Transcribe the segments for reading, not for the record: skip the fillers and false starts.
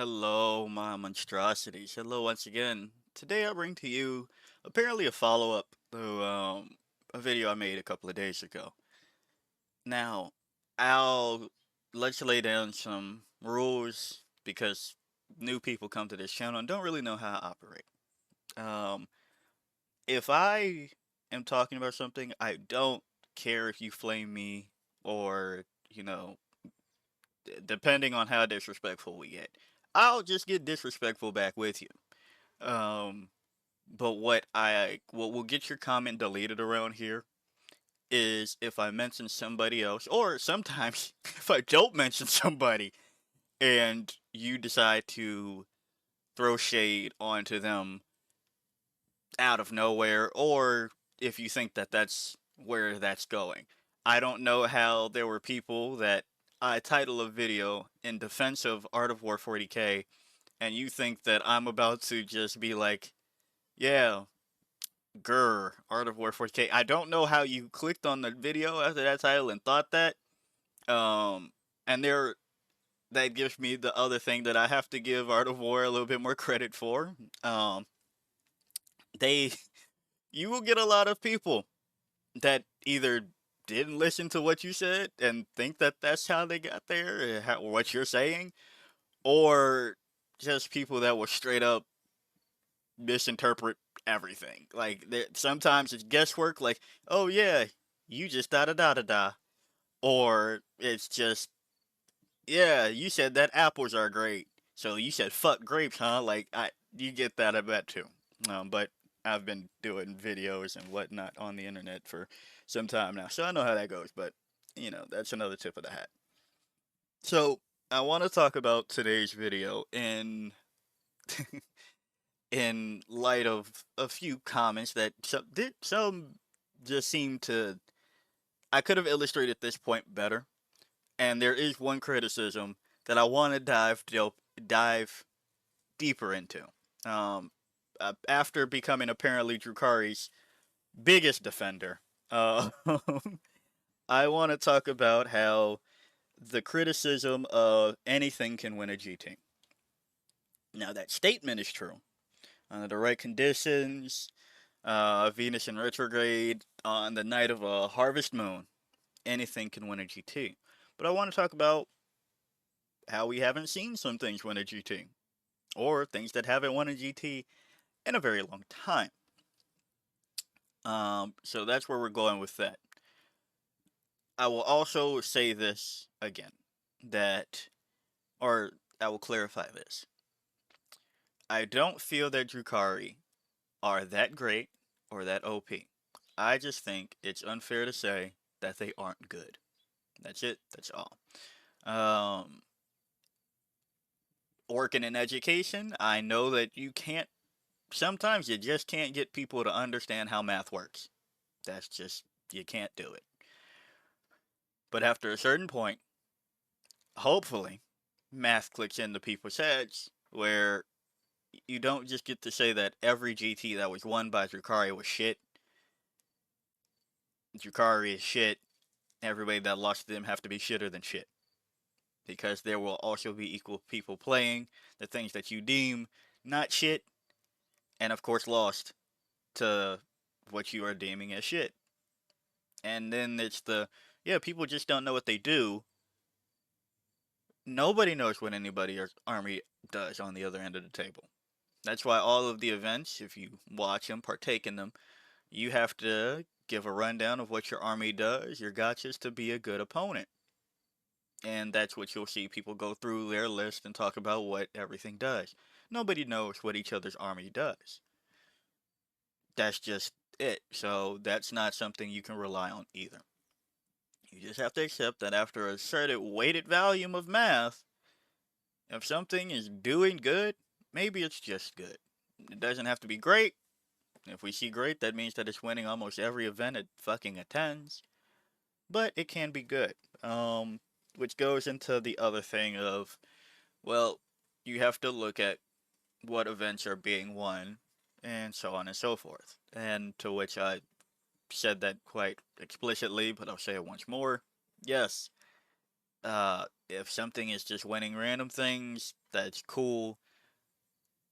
Hello, my monstrosities. Hello once again. Today I bring to you apparently a follow-up to a video I made a couple of days ago. Now, I'll let's lay down some rules because new people come to this channel and don't really know how to operate. Um, if I am talking about something, I don't care if you flame me or, depending on how disrespectful we get. I'll just get disrespectful back with you. Um, but what will get your comment deleted around here is if I mention somebody else, or sometimes if I don't mention somebody and you decide to throw shade onto them out of nowhere, or if you think that that's where that's going. I don't know how there were people that I title a video in defense of Art of War 40K, and you think that I'm about to just be like, yeah, grr, Art of War 40K. I don't know how you clicked on the video after that title and thought that. Um, and there, that gives me the other thing that I have to give Art of War a little bit more credit for. Um, they, you will get a lot of people that either didn't listen to what you said and think that that's how they got there, or what you're saying, or just people that will straight up misinterpret everything. Like sometimes it's guesswork. Like, oh yeah, you just da da da da da, or it's just yeah, you said that apples are great, so you said fuck grapes, huh? Like you get that I bet too. But I've been doing videos and whatnot on the internet for some time now, so I know how that goes. But that's another tip of the hat. So I want to talk about today's video in light of a few comments that some just seem to. I could have illustrated this point better, and there is one criticism that I want to dive deeper into. Um, After becoming apparently Drukari's biggest defender, I want to talk about how the criticism of anything can win a GT. Now that statement is true. Under the right conditions, Venus in retrograde on the night of a harvest moon, anything can win a GT. But I want to talk about how we haven't seen some things win a GT, or things that haven't won a GT in a very long time. So that's where we're going with that. I will also say this again, that, or I will clarify this. I don't feel that Drukari are that great or that OP. I just think it's unfair to say that they aren't good. That's it. That's all. Um, Working in education, I know that you can't, sometimes you just can't get people to understand how math works. That's just, you can't do it. But after a certain point, hopefully, math clicks into people's heads where you don't just get to say that every GT that was won by Drukari was shit. Drukari is shit. Everybody that lost to them have to be shitter than shit. Because there will also be equal people playing the things that you deem not shit, and of course lost to what you are deeming as shit. And then it's yeah, people just don't know what they do. Nobody knows what anybody's army does on the other end of the table. That's why all of the events, if you watch them, partake in them, you have to give a rundown of what your army does, your gotchas, to be a good opponent. And that's what you'll see people go through their list and talk about what everything does. Nobody knows what each other's army does. That's just it. So that's not something you can rely on either. You just have to accept that after a certain weighted volume of math, if something is doing good, maybe it's just good. It doesn't have to be great. If we see great, that means that it's winning almost every event it fucking attends. But it can be good. Which goes into the other thing of, well, you have to look at what events are being won, and so on and so forth. And to which I said that quite explicitly, but I'll say it once more. Yes, If something is just winning random things, that's cool.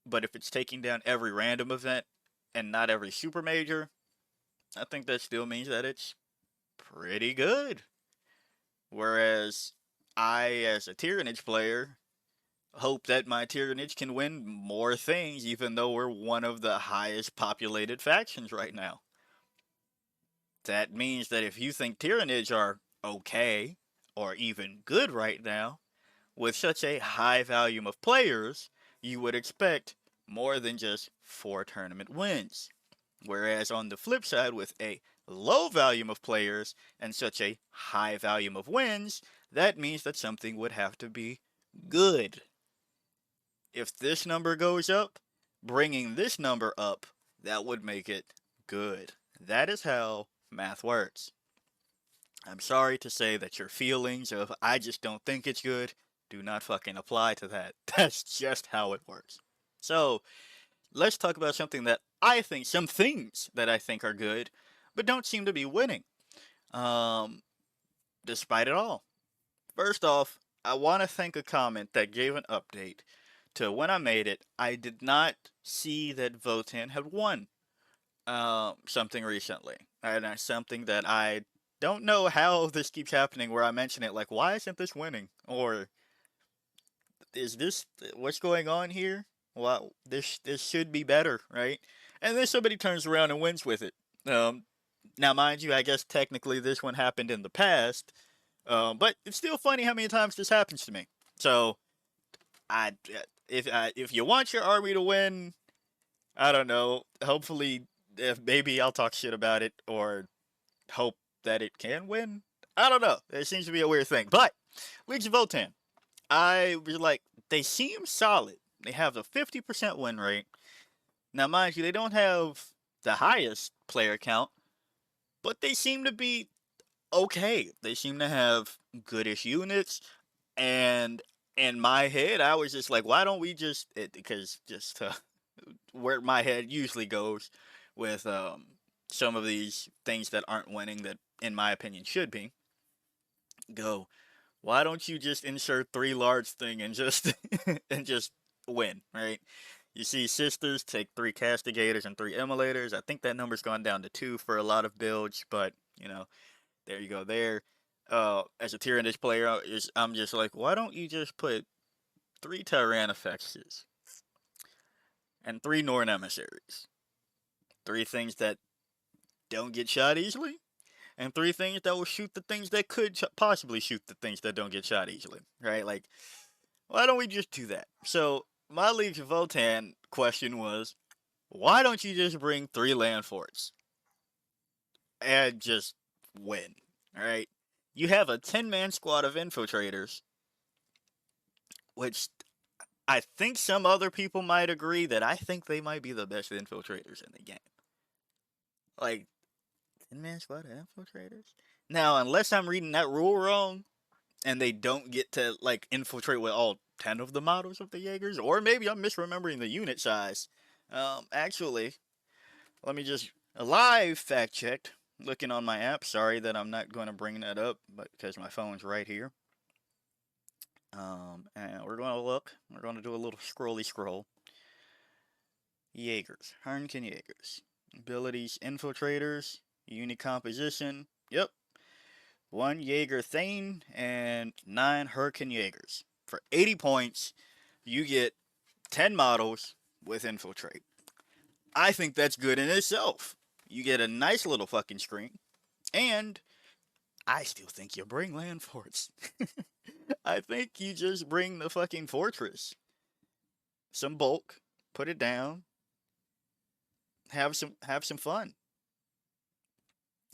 But if it's taking down every random event and not every super major, I think that still means that it's pretty good. Whereas I, as a Tyrannage player, hope that my Tyrannage can win more things, even though we're one of the highest populated factions right now. That means that if you think Tyrannage are okay or even good right now, with such a high volume of players, you would expect more than just 4 tournament wins. Whereas on the flip side, with a low volume of players and such a high volume of wins, that means that something would have to be good. If this number goes up, bringing this number up, that would make it good. That is how math works. I'm sorry to say that your feelings of I just don't think it's good do not fucking apply to that. That's just how it works. So, let's talk about some things that I think are good, but don't seem to be winning. Um, Despite it all. First off, I want to thank a comment that gave an update to when I made it. I did not see that Votan had won something recently, and that's something that I don't know how this keeps happening. Where I mention it, like, why isn't this winning? Or is this what's going on here? Well, this should be better, right? And then somebody turns around and wins with it. Um, Now, mind you, I guess technically this one happened in the past, but it's still funny how many times this happens to me. So, I if you want your army to win, I don't know. Hopefully, if maybe I'll talk shit about it or hope that it can win. I don't know. It seems to be a weird thing, but Legion of Votan. I was like, they seem solid. They have a 50% win rate. Now, mind you, they don't have the highest player count, but they seem to be okay. They seem to have goodish units, and in my head, I was just like, why don't we just because just where my head usually goes with some of these things that aren't winning that, in my opinion, should be go. Why don't you just insert 3 large thing and just and just win, right? You see sisters take 3 castigators and 3 immolators. I think that number's gone down to 2 for a lot of builds, but there you go. There, as a Tyranids player, I'm just like, why don't you just put 3 Tyrannofexes and 3 Norn emissaries? 3 things that don't get shot easily, and 3 things that will shoot the things that could possibly shoot the things that don't get shot easily, right? Like, why don't we just do that? So my League of Votan question was, why don't you just bring 3 land forts and just win? All right, you have a 10-man squad of infiltrators, which I think some other people might agree that I think they might be the best infiltrators in the game. Like 10-man squad of infiltrators. Now, unless I'm reading that rule wrong, and they don't get to like infiltrate with all 10 of the models of the Jaegers, or maybe I'm misremembering the unit size. Actually, let me just a live fact checked. Looking on my app. Sorry that I'm not going to bring that up, but because my phone's right here. And we're going to look. We're going to do a little scrolly scroll. Jaegers, Hernken Jaegers, abilities, infiltrators, unit composition. Yep, 1 Jaeger Thane and 9 Hurricane Jaegers. For 80 points, you get 10 models with Infiltrate. I think that's good in itself. You get a nice little fucking screen, and I still think you bring land forts. I think you just bring the fucking fortress. Some bulk, put it down, have some fun.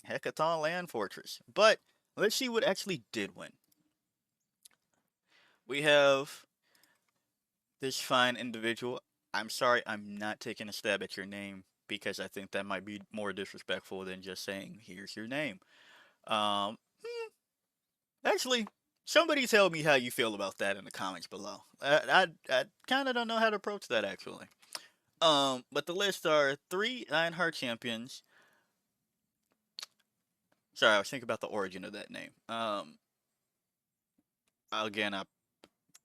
Hecaton Land Fortress. But let's see what actually did win. We have this fine individual. I'm sorry, I'm not taking a stab at your name because I think that might be more disrespectful than just saying, here's your name. Um, Actually, somebody tell me how you feel about that in the comments below. I kind of don't know how to approach that actually. But the list are 3 Ironheart champions. Sorry, I was thinking about the origin of that name. Again, I'm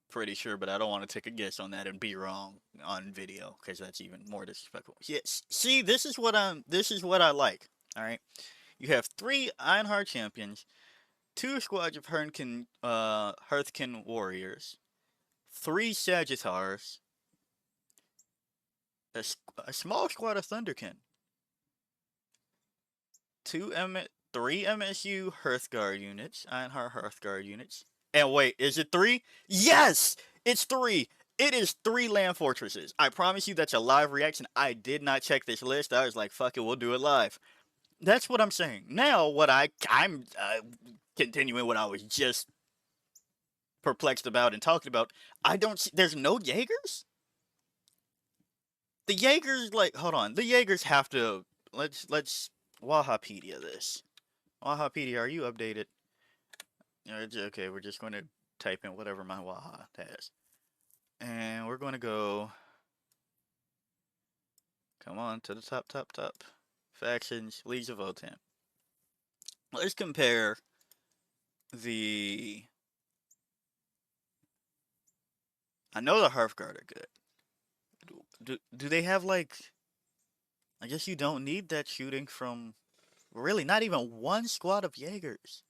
pretty sure, but I don't want to take a guess on that and be wrong on video because that's even more disrespectful. Yes, see, this is what I like. All right, you have three Ironheart champions, two squads of Hearthkin warriors, three Sagittars, a small squad of Thunderkin, two M three MSU Hearthguard units, Ironheart Hearthguard units. And wait, is it three? Yes! It's three! It is three land fortresses. I promise you that's a live reaction. I did not check this list. I was like, fuck it, we'll do it live. That's what I'm saying. Now, I'm continuing what I was just perplexed about and talking about. I don't see, there's no Jaegers? The Jaegers, like, hold on. The Jaegers have to, let's Wahapedia this. Wahapedia, are you updated? Okay, we're just going to type in whatever my Waha has. And we're going to go, come on, to the top. Factions, Leagues of Votan. Let's compare the, I know the Hearthguard are good. Do they have, like, I guess you don't need that shooting from, really, not even one squad of Jaegers.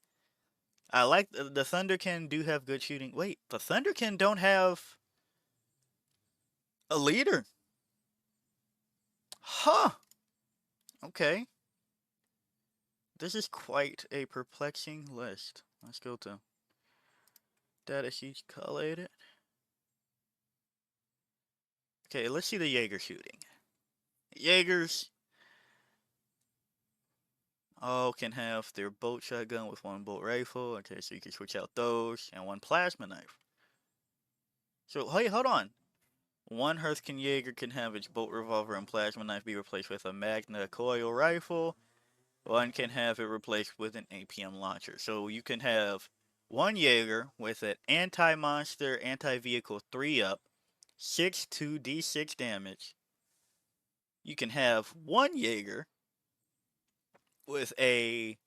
I like the Thunderkin do have good shooting. Wait, the Thunderkin don't have a leader. Huh. Okay. This is quite a perplexing list. Let's go to data sheets collated. Okay, let's see the Jaeger shooting. Jaegers all can have their bolt shotgun with one bolt rifle. Okay, so you can switch out those and one plasma knife. So, hey, hold on. One Hearthkin Jaeger can have its bolt revolver and plasma knife be replaced with a Magna coil rifle. One can have it replaced with an APM launcher. So you can have one Jaeger with an anti-monster, anti-vehicle 3-up, 6 2d6 damage. You can have one Jaeger with a,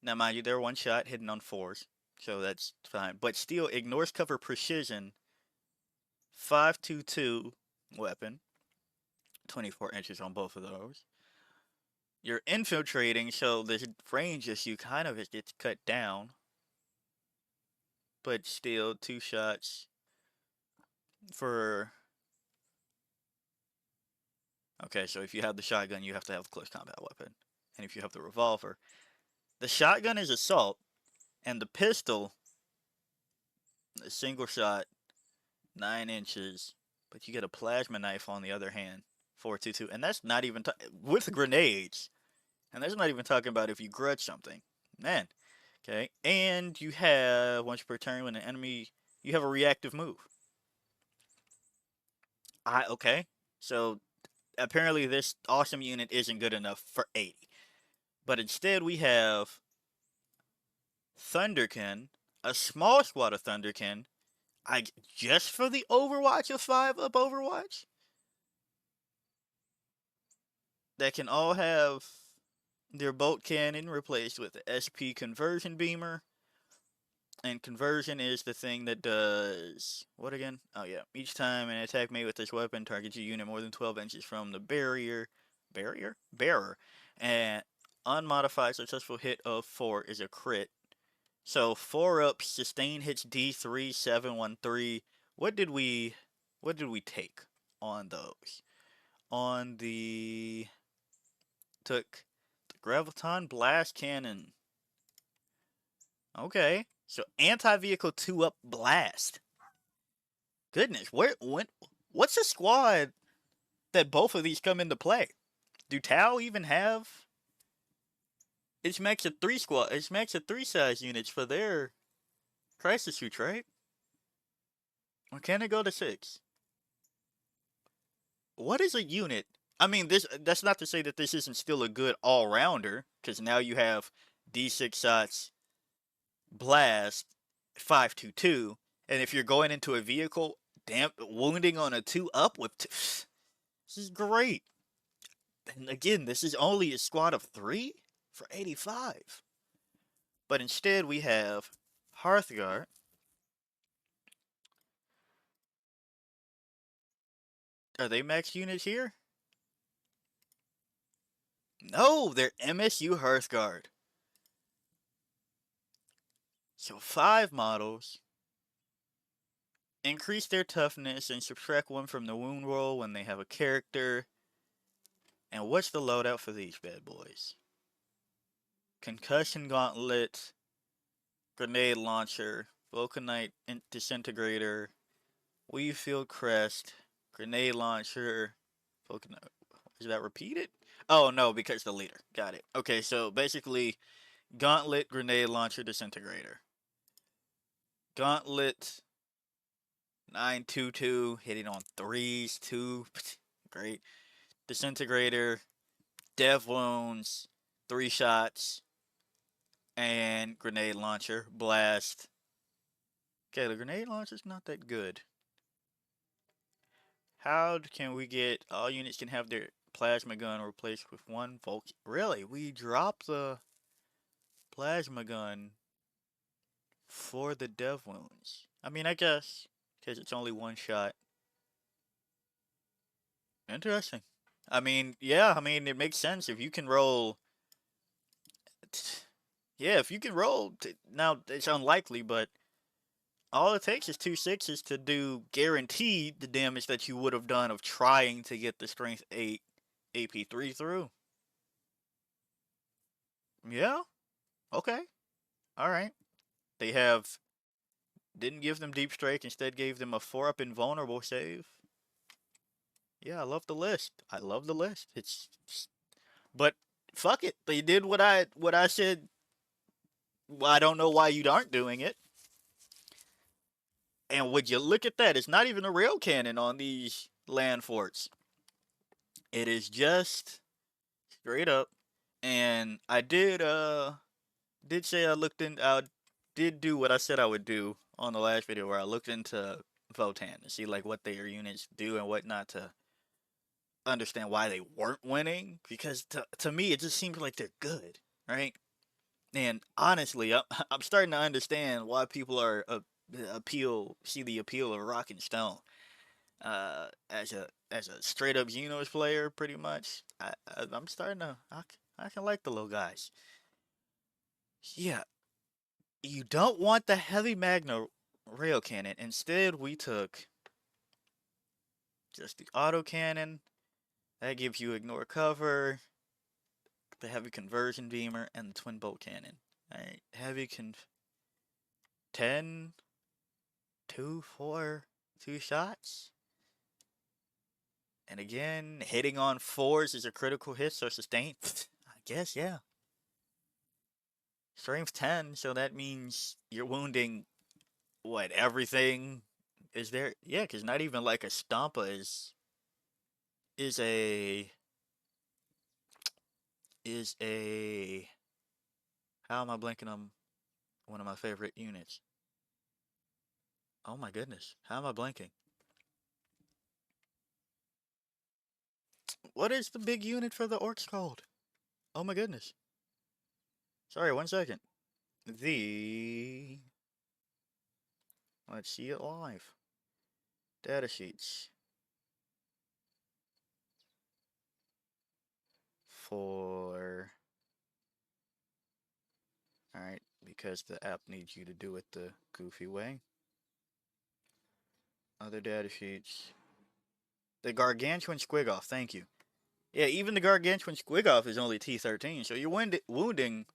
now mind you, they're one shot hidden on 4s, so that's fine. But still ignores cover precision, 5.22 weapon, 24 inches on both of those. You're infiltrating, so the range issue kind of gets cut down. But still, 2 shots for... Okay, so if you have the shotgun, you have to have a close combat weapon. And if you have the revolver... The shotgun is assault, and the pistol, a single shot, 9 inches. But you get a plasma knife on the other hand, 4.22. And that's not even... with grenades. And that's not even talking about if you grudge something. Man. Okay, and you have, once per turn when an enemy... You have a reactive move. Okay. So apparently this awesome unit isn't good enough for 80. But instead we have Thunderkin, a small squad of Thunderkin, just for the Overwatch of 5-up Overwatch, that can all have their bolt cannon replaced with the SP conversion beamer. And conversion is the thing that does... What again? Oh yeah. Each time an attack made with this weapon targets a unit more than 12 inches from the barrier... Barrier? Bearer. And unmodified successful hit of 4 is a crit. So 4-up sustain hits D3 713. What did we take on those? On the... Took the Graviton Blast Cannon. Okay. So anti-vehicle 2-up blast. Goodness, what's a squad that both of these come into play? Do Tau even have? It's max of 3 squad. It's max of 3 size units for their crisis shoots, right? Or can it go to 6? What is a unit? I mean, that's not to say that this isn't still a good all-rounder, because now you have D6 shots, blast, 5.22, and if you're going into a vehicle, wounding on a 2-up with this is great. And again, this is only a squad of 3 for 85. But instead we have Hearthguard, Are they max units here? No, they're MSU Hearthguard. So 5 models. Increase their toughness and subtract 1 from the wound roll when they have a character. And what's the loadout for these bad boys? Concussion Gauntlet, Grenade Launcher, Vulcanite Disintegrator, Weavefield Crest, Grenade Launcher, Vulcanite. Is that repeated? Oh, no, because the leader. Got it. Okay, so basically, Gauntlet, Grenade Launcher, Disintegrator. Gauntlet, 922, hitting on 3s, 2. Great. Disintegrator, Dev Wounds, 3 shots, and Grenade Launcher, Blast. Okay, the Grenade Launcher's not that good. How can we get all units can have their plasma gun replaced with 1 Vulcan? Really? We drop the plasma gun for the Dev Wounds. I mean, I guess, because it's only 1 shot. Interesting. I mean, yeah, I mean, it makes sense if you can roll. Yeah, if you can roll. Now, it's unlikely, but all it takes is 2 sixes to do guaranteed the damage that you would have done of trying to get the Strength 8 AP3 through. Yeah, okay, alright. They have. Didn't give them Deep Strike, instead gave them a 4-up invulnerable save. Yeah, I love the list. I love the list. But fuck it. They did what I said. Well, I don't know why you aren't doing it. And would you look at that? It's not even a rail cannon on these land forts. It is just straight up. And I did say I did do what I said I would do on the last video where I looked into Votan to see like what their units do and whatnot to understand why they weren't winning, because to me it just seems like they're good, right? And honestly, I'm starting to understand why people are see the appeal of Rock and Stone. As a straight up Xenos player, pretty much, I'm starting to I can like the little guys. Yeah, you don't want the heavy Magna rail cannon. Instead, we took just the auto cannon. That gives you ignore cover, the heavy conversion beamer, and the twin bolt cannon. Alright, 10, 2, 4, 2 shots. And again, hitting on 4s is a critical hit, so sustain. I guess, yeah. Strength 10, so that means you're wounding, what, everything? Is there? Yeah, because not even like a Stompa is a is a how am I blanking on one of my favorite units? Oh my goodness, how am I blanking? What is the big unit for the orcs called? Oh my goodness. Sorry, 1 second. The Let's see it live. Data sheets for Alright, because the app needs you to do it the goofy way. Other data sheets. The Gargantuan Squigoff, thank you. Yeah, even the Gargantuan Squigoff is only T13, so you're wounding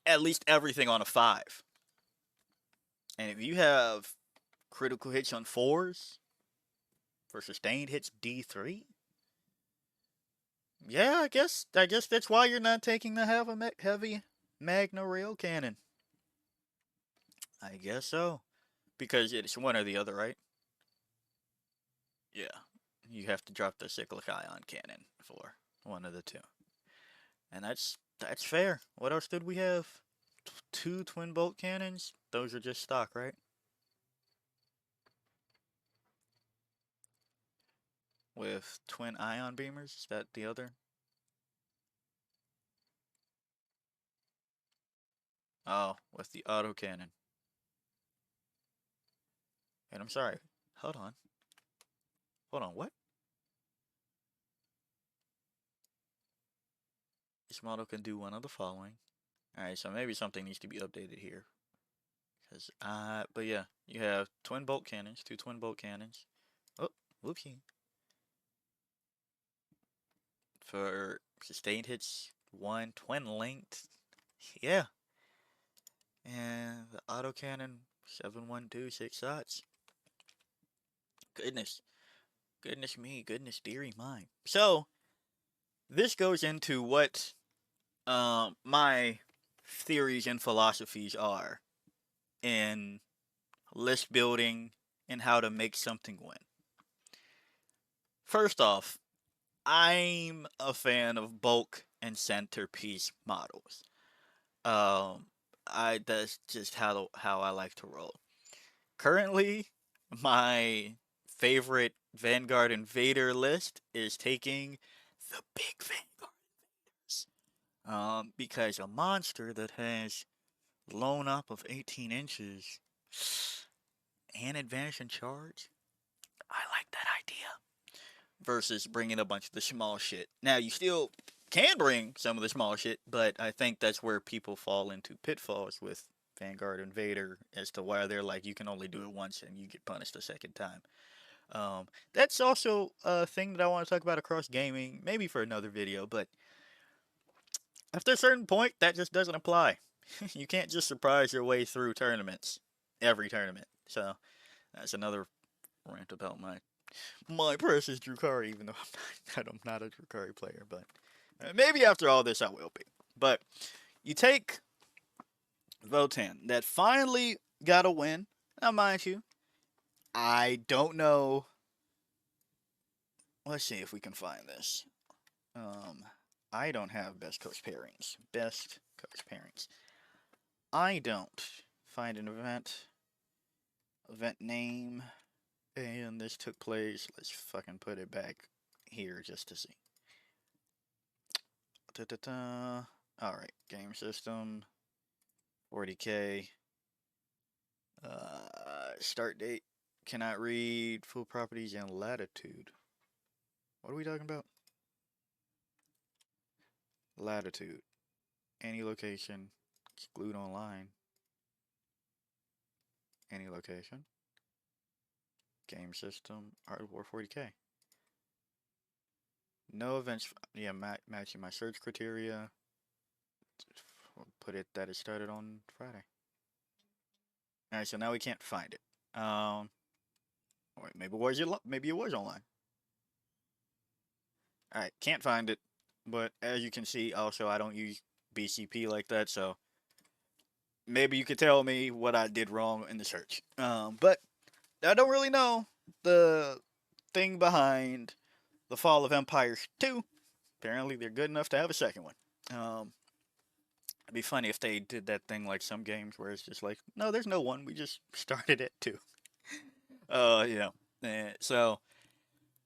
at least everything on a 5. And if you have critical hits on 4s for sustained hits D3, yeah, I guess that's why you're not taking the heavy Magna Rail Cannon. I guess so. Because it's one or the other, right? Yeah. You have to drop the Cyclic Ion Cannon for one of the two. And that's fair. What else did we have? 2 twin bolt cannons? Those are just stock, right? With twin ion beamers? Is that the other? Oh, with the auto cannon. And I'm sorry. Hold on. Hold on, what? This model can do one of the following. Alright, so maybe something needs to be updated here. But yeah, you have twin bolt cannons, two twin bolt cannons. Oh, whoopsie. For sustained hits, one twin linked. Yeah. And the autocannon, 712, 6 shots. Goodness. Goodness me, goodness dearie mine. So, this goes into what my theories and philosophies are in list building and how to make something win. First off, I'm a fan of bulk and centerpiece models. Um, that's just how I like to roll. Currently, my favorite Vanguard Invader list is taking the big Vanguards. Because a monster that has blown up of 18 inches and advantage and charge, I like that idea. Versus bringing a bunch of the small shit. Now, you still can bring some of the small shit, but I think that's where people fall into pitfalls with Vanguard Invader as to why they're like, you can only do it once and you get punished a second time. That's also a thing that I want to talk about across gaming, maybe for another video, but after a certain point, that just doesn't apply. You can't just surprise your way through tournaments, every tournament. So, that's another rant about my precious Drukari, even though I'm not a Drukari player, but maybe after all this I will be. But you take Votan, that finally got a win. Now, mind you, I don't know. Let's see if we can find this. I don't have best coach pairings. Best coach pairings. I don't find an event name, and this took place. Let's fucking put it back here just to see. Da-da-da. Alright, game system, 40k. Start date, cannot read, full properties, and latitude. What are we talking about? Latitude. Any location, exclude online. Any location. Game system, Art of War 40k. No events, yeah, matching my search criteria. Put it that it started on Friday. Alright, so now we can't find it. Wait, maybe it was online. Alright, can't find it. But as you can see, also I don't use BCP like that, so maybe you could tell me what I did wrong in the search. But I don't really know the thing behind the Fall of Empires 2. Apparently, they're good enough to have a second one. It'd be funny if they did that thing like some games where it's just like, no, there's no one. We just started it 2. You know. So,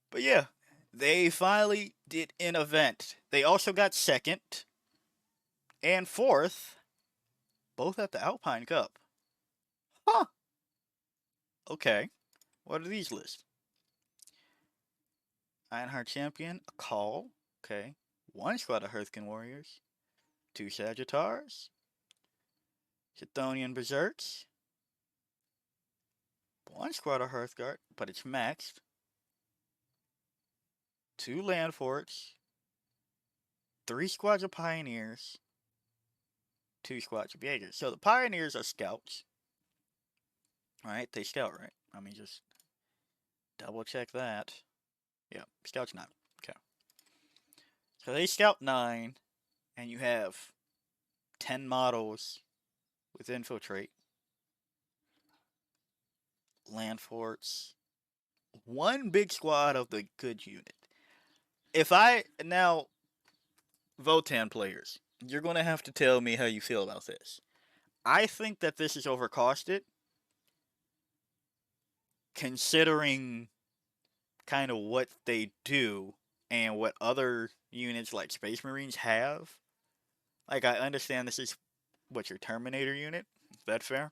but yeah, they finally did an event. They also got second and fourth, both at the Alpine Cup. Huh. Okay. What are these lists? Ironheart Champion, a call. Okay. One squad of Hearthkin Warriors. 2 Sagittars. Chthonian Berserks. One squad of Hearthguard, but it's maxed. 2 Land Forts. 3 squads of Pioneers. 2 squads of Jaegers. So the Pioneers are scouts. Alright, they scout, right? Let me just double check that. Yeah, scouts 9. Okay. So they scout 9, and you have 10 models with infiltrate. Land forts. 1 big squad of the good unit. If I now Votan players, you're gonna have to tell me how you feel about this. I think that this is overcosted, considering kind of what they do and what other units like Space Marines have. Like, I understand this is what your Terminator unit. Is that fair?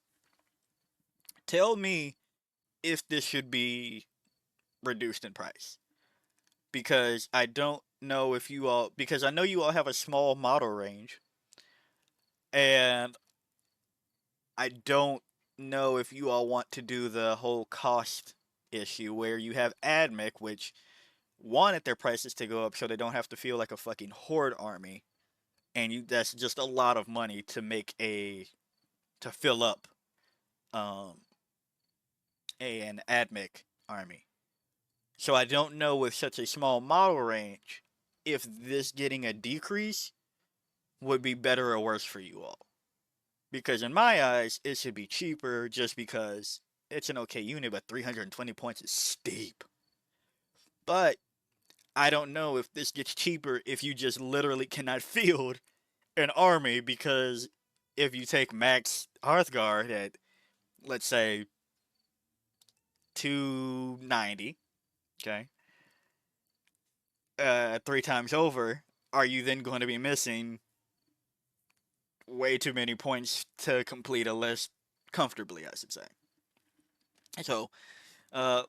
Tell me if this should be reduced in price. Because I don't know if you all, because I know you all have a small model range, and I don't know if you all want to do the whole cost issue where you have AdMech, which wanted their prices to go up so they don't have to feel like a fucking horde army, and you that's just a lot of money to make a to fill up um an AdMech army. So I don't know with such a small model range if this getting a decrease would be better or worse for you all. Because in my eyes, it should be cheaper just because it's an okay unit, but 320 points is steep. But I don't know if this gets cheaper if you just literally cannot field an army because if you take max Hearthguard at, let's say, 290, okay, three times over, are you then going to be missing way too many points to complete a list comfortably, I should say. So, uh,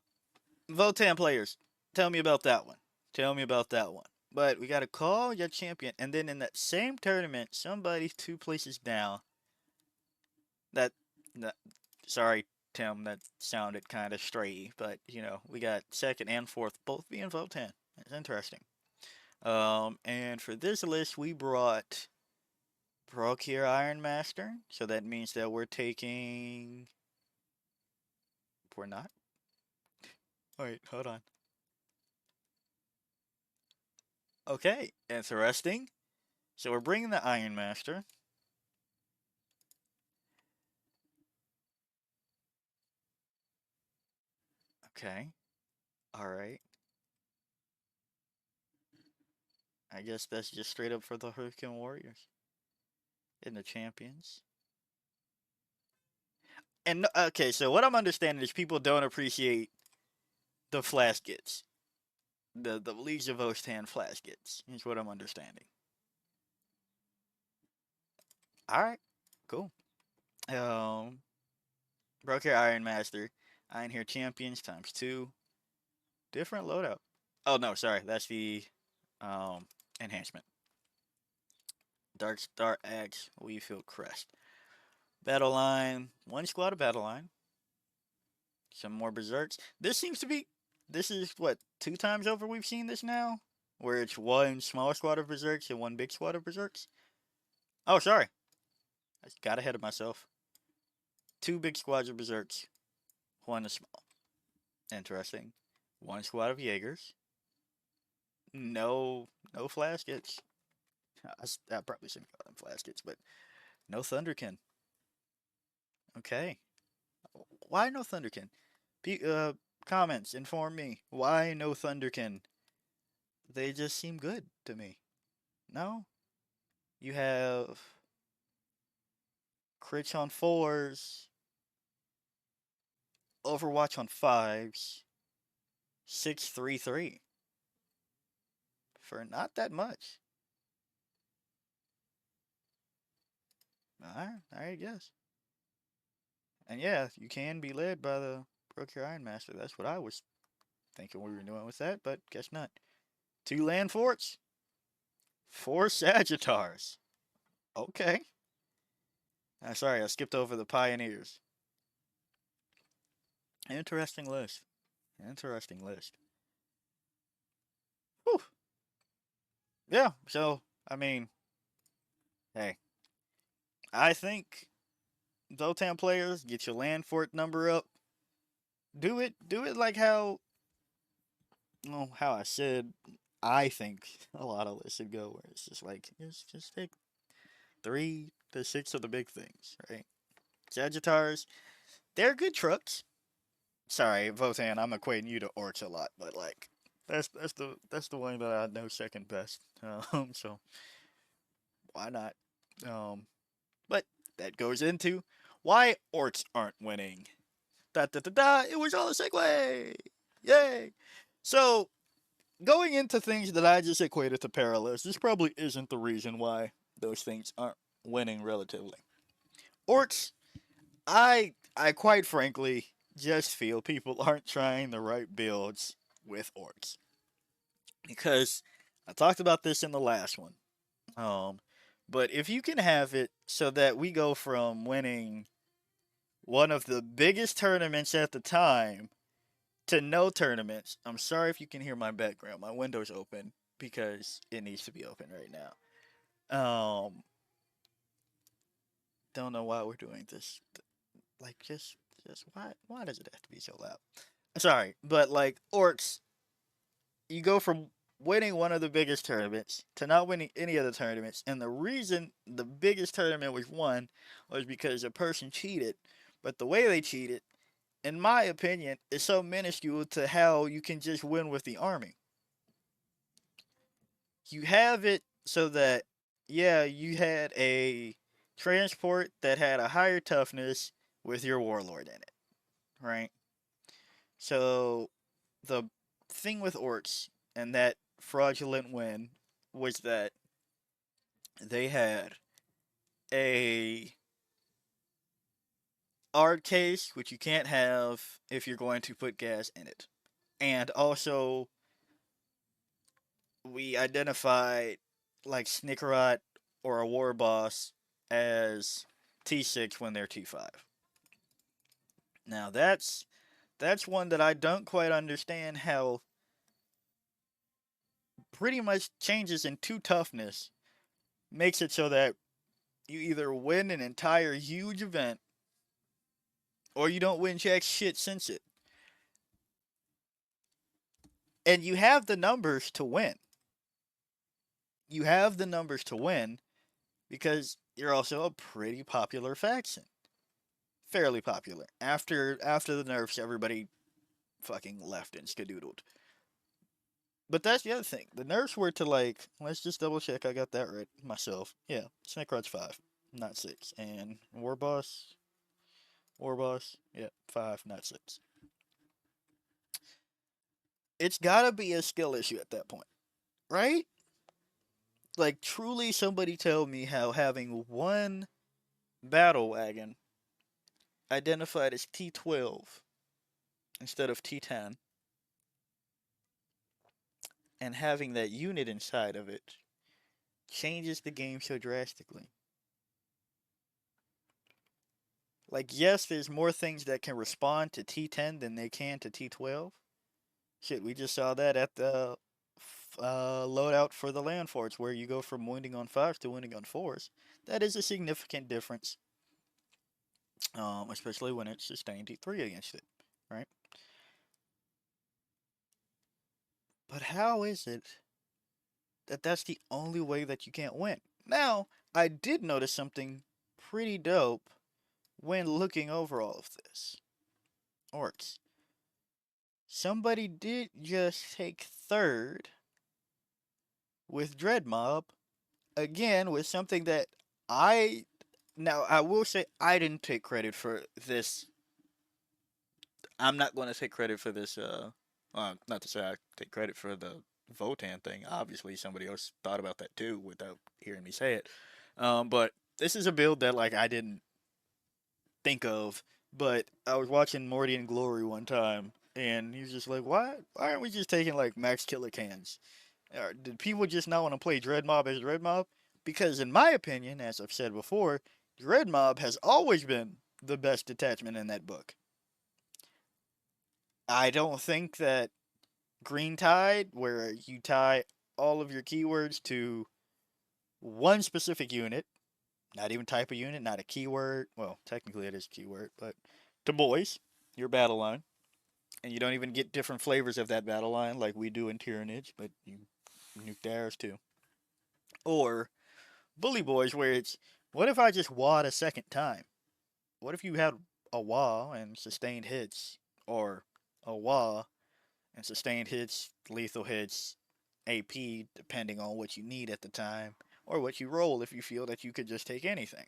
Votan players, tell me about that one. Tell me about that one. But we got to call your champion, and then in that same tournament, somebody two places down. That, that sorry, Tim, that sounded kind of stray, but you know we got second and fourth both being Votan. It's interesting. And for this list, we brought Brokir Iron Master, so that means that we're taking. We're not. Wait, hold on. Okay, interesting. So we're bringing the Iron Master. Okay. All right. I guess that's just straight up for the Hurricane Warriors and the champions. And okay, so what I'm understanding is people don't appreciate the flash gets. The Leagues of Ostan flash gets. Is what I'm understanding. All right. Cool. Um, Broker Iron Master, Iron Hair Champions times two. Different loadout. Oh no, sorry, that's the um enhancement. Dark Star Axe, Weefield Crest. Battle line, one squad of battle line. Some more berserks. This seems to be. This is what two times over we've seen this now, where it's one small squad of berserks and one big squad of berserks. Oh, sorry, I got ahead of myself. Two big squads of berserks, one is small. Interesting. One squad of Jaegers. No, no flaskets. I probably shouldn't call them flaskets, but no Thunderkin. Okay, why no Thunderkin? Comments inform me. Why no Thunderkin? They just seem good to me. No, you have crits on fours, Overwatch on fives, 633 for not that much. Alright, yes. And yeah, you can be led by the Brook Your Iron Master. That's what I was thinking we were doing with that, but guess not. Two land forts, four Sagittars. Okay. Sorry, I skipped over the Pioneers. Interesting list. Interesting list. Whew. Yeah, so, I mean, hey, I think Zotan players, get your land fort number up. Do it like how, well, how I said, I think a lot of lists should go, where it's just like, just take 3 to 6 of the big things, right? Sagittars, they're good trucks. Sorry, Votan, I'm equating you to orcs a lot, but like, that's the one that I know second best. So why not? Um, but that goes into why orcs aren't winning. Da da da da! It was all a segue! Yay! So, going into things that I just equated to parallels, this probably isn't the reason why those things aren't winning relatively. Orcs, I quite frankly just feel people aren't trying the right builds with orcs. Because I talked about this in the last one. Um, but if you can have it so that we go from winning one of the biggest tournaments at the time to no tournaments. I'm sorry if you can hear my background. My window's open because it needs to be open right now. Don't know why we're doing this. Like, just why does it have to be so loud? Sorry, but like orcs, you go from winning one of the biggest tournaments to not winning any of the tournaments, and the reason the biggest tournament was won was because a person cheated, but the way they cheated, in my opinion, is so minuscule to how you can just win with the army. You have it so that, yeah, you had a transport that had a higher toughness with your warlord in it, right? So the thing with orcs and that fraudulent win was that they had a art case, which you can't have if you're going to put gas in it. And also, we identified like Snickerot or a war boss as T6 when they're T5. Now that's one that I don't quite understand how pretty much changes in two toughness makes it so that you either win an entire huge event or you don't win jack shit since it. And you have the numbers to win. You have the numbers to win because you're also a pretty popular faction. Fairly popular. After the nerfs, everybody fucking left and skadoodled. But that's the other thing. The nerfs were to like, let's just double check I got that right myself. Yeah, Snake 5, not 6. And War Boss, yeah, 5, not 6. It's gotta be a skill issue at that point, right? Like, truly somebody tell me how having one battle wagon identified as T12 instead of T10 and having that unit inside of it changes the game so drastically. Like, yes, there's more things that can respond to T10 than they can to T12. Shit, we just saw that at the loadout for the land forts, where you go from wounding on 5s to wounding on 4s. That is a significant difference, especially when it's sustained T3 against it, right? But how is it that that's the only way that you can't win? Now, I did notice something pretty dope when looking over all of this. Orcs. Somebody did just take third with Dread Mob, again, with something that I. Now, I will say I didn't take credit for this. I'm not going to take credit for this, not to say I take credit for the Votan thing. Obviously, somebody else thought about that too without hearing me say it. But this is a build that, like, I didn't think of, but I was watching Morty and Glory one time, and he was just like, why aren't we just taking, like, max killer cans? Did people just not want to play Dread Mob as Dread Mob? Because in my opinion, as I've said before, Dread Mob has always been the best detachment in that book. I don't think that Green Tide, where you tie all of your keywords to one specific unit, not even type of unit, not a keyword. Well, technically it is a keyword, but to boys, your battle line. And you don't even get different flavors of that battle line like we do in Tyrannage, but you nuke the arrows too. Or Bully Boys, where it's, what if I just wad a second time? What if you had a wah and sustained hits? Or a wah and sustained hits, lethal hits, AP, depending on what you need at the time, or what you roll if you feel that you could just take anything.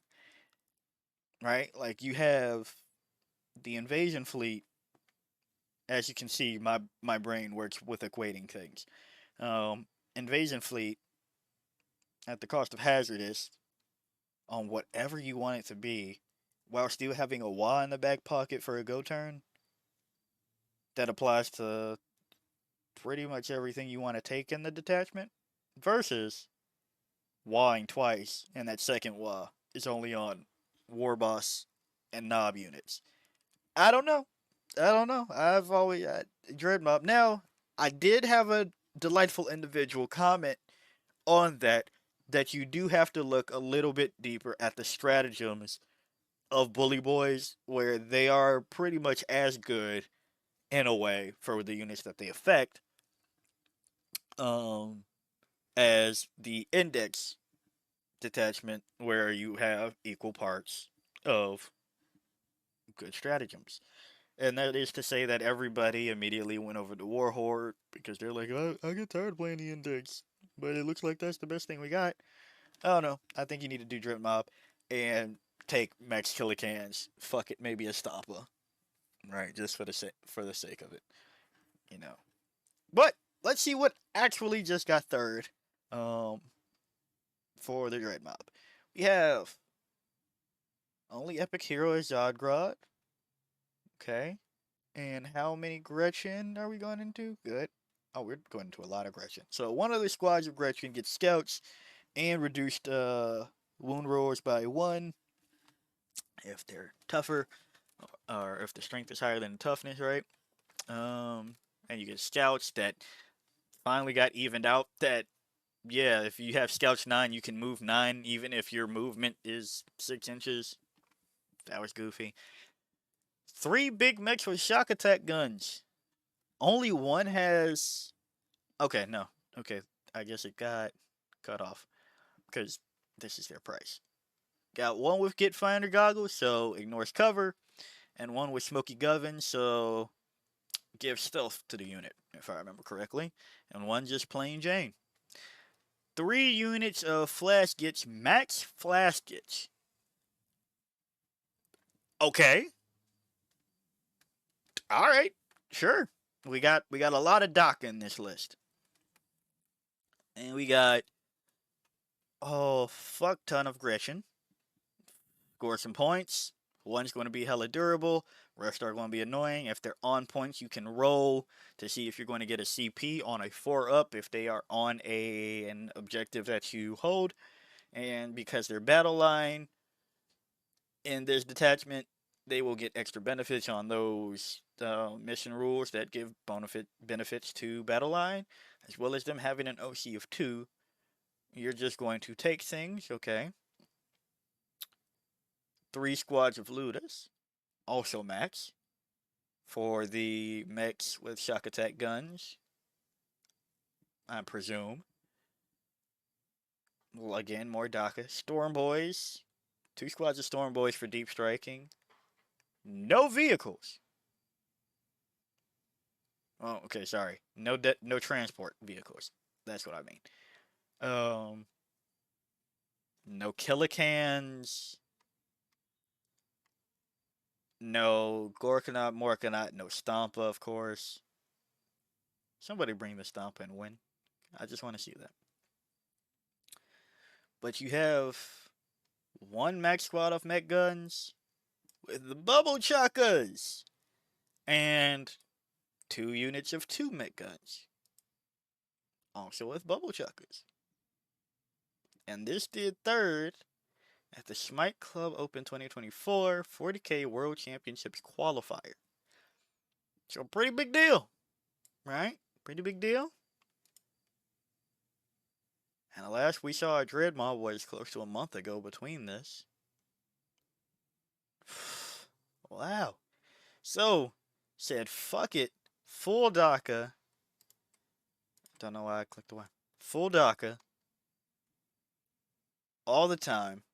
Right? Like, you have the invasion fleet. As you can see, my brain works with equating things. Invasion fleet at the cost of hazardous on whatever you want it to be, while still having a wah in the back pocket for a go turn. That applies to pretty much everything you want to take in the detachment, versus wahing twice, and that second wah is only on war boss and knob units. I don't know. I don't know. I've always Dread Mob. Now, I did have a delightful individual comment on that you do have to look a little bit deeper at the stratagems of Bully Boys, where they are pretty much as good in a way for the units that they affect, um, as the Index detachment, where you have equal parts of good stratagems. And that is to say that everybody immediately went over to Warhorde because they're like, oh, I get tired of playing the Index, but it looks like that's the best thing we got. I don't know. I think you need to do Drip Mob and take Max Killicans. Fuck it, maybe a Stopper. Right, just for the sake of it, you know. But let's see what actually just got third. Um, for the Dread Mob, we have only epic hero is Zodgrod. Okay, and how many Gretchen are we going into? Good. Oh, we're going into a lot of Gretchen. So one of the squads of Gretchen gets scouts and reduced wound rolls by one if they're tougher, or if the strength is higher than the toughness, right? And you get scouts that finally got evened out. That, yeah, if you have scouts 9, you can move 9 even if your movement is 6 inches. That was goofy. 3 big mechs with shock attack guns. Only one has. Okay, no. Okay, I guess it got cut off because this is their price. Got one with Get Finder goggles, so ignores cover, and one with Smoky Govern, so gives stealth to the unit, if I remember correctly, and one just plain Jane. 3 units of Flash Gets, max Flash Gets. Okay, all right, sure. We got a lot of Doc in this list, and we got fuck ton of Gretchen. Score some points. One's going to be hella durable. Rest are going to be annoying. If they're on points, you can roll to see if you're going to get a CP on a 4-up if they are on an objective that you hold. And because they're battle line in this detachment, they will get extra benefits on those mission rules that give benefits to battle line, as well as them having an OC of 2. You're just going to take things, okay? 3 squads of Ludus, also max, for the mechs with shock attack guns, I presume. Well, again, more DACA. Storm Boys, 2 squads of Storm Boys for deep striking. No vehicles. Oh, okay, sorry. No transport vehicles. That's what I mean. No Killicans. No Gorkanaut, Morkanaut, no Stompa, of course. Somebody bring the Stompa and win. I just want to see that. But you have 1 max squad of mech guns with the bubble chakas and 2 units of 2 mech guns, also with bubble chakas. And this did third at the Smite Club Open 2024 40K World Championships qualifier. So pretty big deal, right? Pretty big deal. And the last we saw a Dread Mob was close to a month ago between this. Wow. So, said fuck it, full DACA. Don't know why I clicked away. Full DACA. All the time.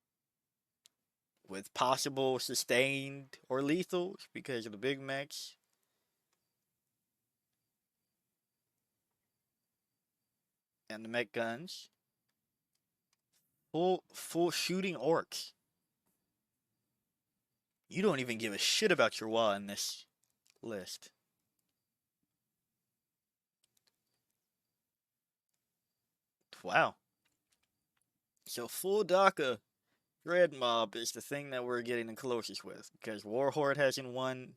With possible sustained or lethals because of the big mechs. And the mech guns. Full shooting orcs. You don't even give a shit about your wall in this list. Wow. So full DACA Dread Mob is the thing that we're getting the closest with, because Warhorde hasn't won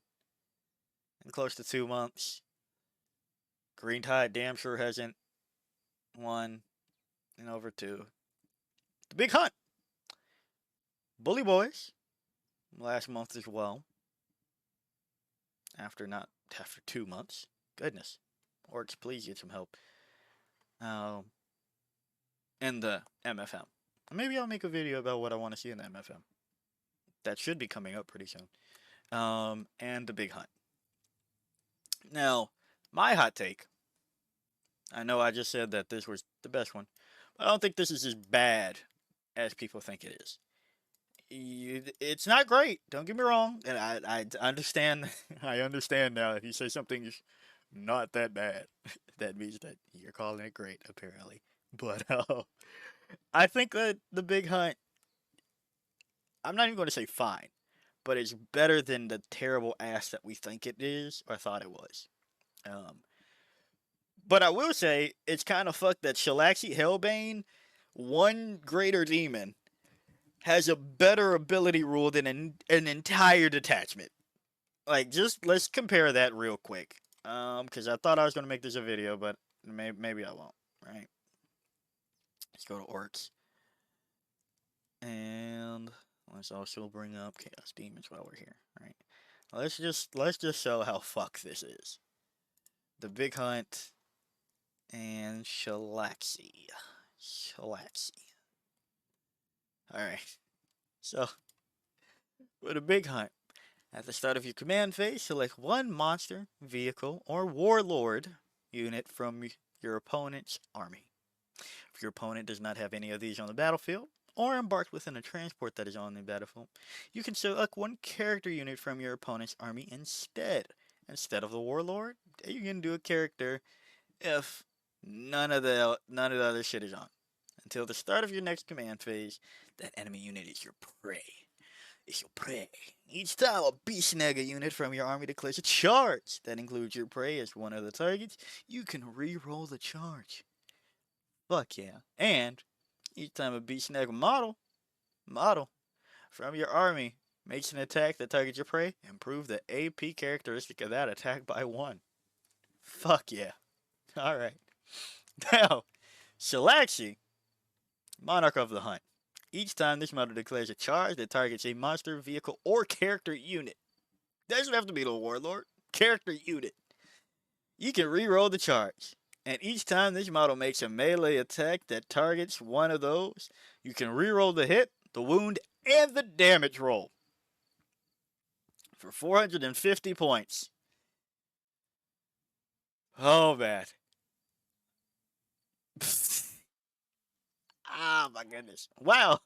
in close to 2 months. Green Tide damn sure hasn't won in over 2. The Big Hunt. Bully Boys last month as well. After 2 months. Goodness. Orcs, please get some help. In the MFM. Maybe I'll make a video about what I want to see in the MFM. That should be coming up pretty soon. And the Big Hunt. Now, my hot take. I know I just said that this was the best one. But I don't think this is as bad as people think it is. It's not great. Don't get me wrong, and I understand. I understand now. If you say something's not that bad, that means that you're calling it great, apparently. But I think that the Big Hunt. I'm not even going to say fine, but it's better than the terrible ass that we think it is or thought it was. Um, but I will say it's kind of fucked that Shalaxi Hellbane, one greater demon, has a better ability rule than an entire detachment. Like, just let's compare that real quick. Because I thought I was gonna make this a video, but maybe I won't. Right? Let's go to Orcs, and let's also bring up Chaos Demons while we're here. Right? Let's just show how fucked this is. The Big Hunt and Shalaxi. Alright. So, with a Big Hunt, at the start of your command phase, select one monster, vehicle, or warlord unit from your opponent's army. If your opponent does not have any of these on the battlefield, or embarked within a transport that is on the battlefield, you can select one character unit from your opponent's army instead. Instead of the warlord, you can do a character if none of the other shit is on. Until the start of your next command phase, that enemy unit is your prey. It's your prey. Each time a Beast Snagger unit from your army declares a charge that includes your prey as one of the targets, you can re-roll the charge. Fuck yeah. And each time a Beast Snagger model from your army makes an attack that targets your prey, improve the AP characteristic of that attack by 1. Fuck yeah. Alright. Now, Shalaxi, Monarch of the Hunt. Each time this model declares a charge that targets a monster, vehicle, or character unit. Doesn't have to be the warlord. Character unit. You can re-roll the charge. And each time this model makes a melee attack that targets one of those, you can re-roll the hit, the wound, and the damage roll. For 450 points. Oh, man. Ah, my goodness. Wow.